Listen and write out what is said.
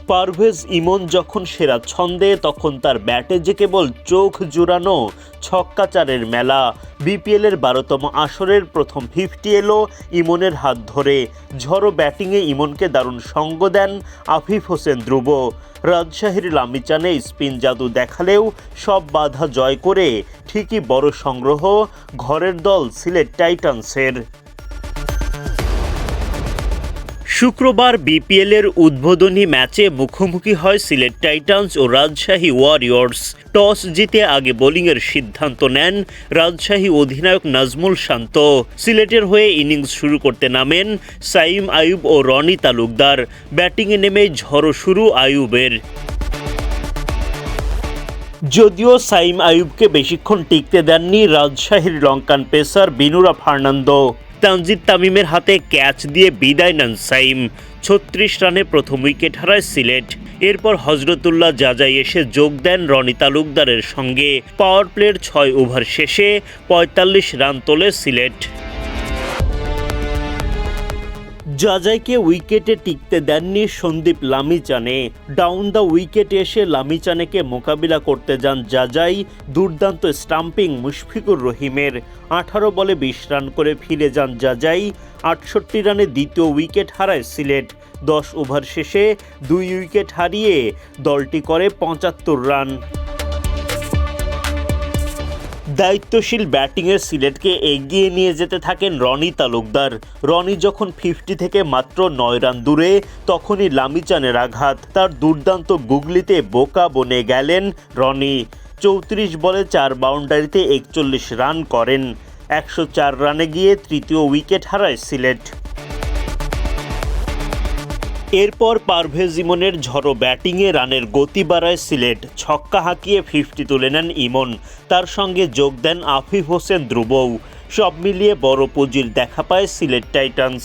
পারভেজ ইমন যখন সেরা ছন্দে তখন তার ব্যাটে যে কেবল চোখ জুড়ানো ছক্কাচারের মেলা। বিপিএলের 12তম আসরের প্রথম 50 এলো ইমনের হাত ধরে। ঝড়ো ব্যাটিংয়ে ইমনকে দারুণ সঙ্গ দেন আফিফ হোসেন ধ্রুব। রাজশাহীর লামিচানে স্পিন জাদু দেখালেও সব বাধা জয় করে ঠিকই বড় সংগ্রহ ঘরের দল সিলেট টাইটান্সের। শুক্রবার বিপিএলের উদ্বোধনী ম্যাচে মুখোমুখি হয় সিলেট টাইটান্স ও রাজশাহী ওয়ারিয়র্স। টস জিতে আগে বোলিংয়ের সিদ্ধান্ত নেন রাজশাহী অধিনায়ক নাজমুল শান্ত। সিলেটের হয়ে ইনিংস শুরু করতে নামেন সাইম আইয়ুব ও রনি তালুকদার। ব্যাটিংয়ে নেমে ঝড়ো শুরু আইয়ুবের। যদিও সাইম আইয়ুবকে বেশিক্ষণ টিকতে দেননি রাজশাহীর লঙ্কান পেসার বিনুরা ফার্নান্দো। তানজিদ তামিমের হাতে ক্যাচ দিয়ে বিদায় নেন সাইম। 36 রানে প্রথম উইকেট হারায় সিলেট। এরপর হজরতুল্লাহ জাজাই এসে যোগ দেন রনি তালুকদারের সঙ্গে। পাওয়ার প্লের 6 ওভার শেষে 45 রান তোলে সিলেট। জাজাইকে উইকেটে টিকতে দেননি সন্দীপ লামিচানে। ডাউন দ্য উইকেটে এসে লামিচানেকে মোকাবিলা করতে যান জাজাই। দুর্দান্ত স্টাম্পিং মুশফিকুর রহিমের। 18 বলে 20 রান করে ফিরে যান জাজাই। 68 রানে দ্বিতীয় উইকেট হারায় সিলেট। 10 ওভার শেষে 2 উইকেট হারিয়ে দলটি করে 75 রান। দায়িত্বশীল ব্যাটিংয়ে সিলেটকে এগিয়ে নিয়ে যেতে থাকেন রনি তালুকদার। রনি যখন 50 থেকে মাত্র 9 রান দূরে তখনই লামিচানের আঘাত। তার দুর্দান্ত গুগলিতে বোকা বনে গেলেন রনি। 34 বলে 4 বাউন্ডারিতে 41 রান করেন। 104 রানে গিয়ে তৃতীয় উইকেট হারায় সিলেট। এরপর পারভেজ ইমনের ঝড়ো ব্যাটিংয়ে রানের গতি বাড়ায় সিলেট। ছক্কা হাঁকিয়ে 50 তুলে নেন ইমন। তার সঙ্গে যোগ দেন আফিফ হোসেন ধ্রুবও। সব মিলিয়ে বড় পুঁজির দেখা পায় সিলেট টাইটান্স।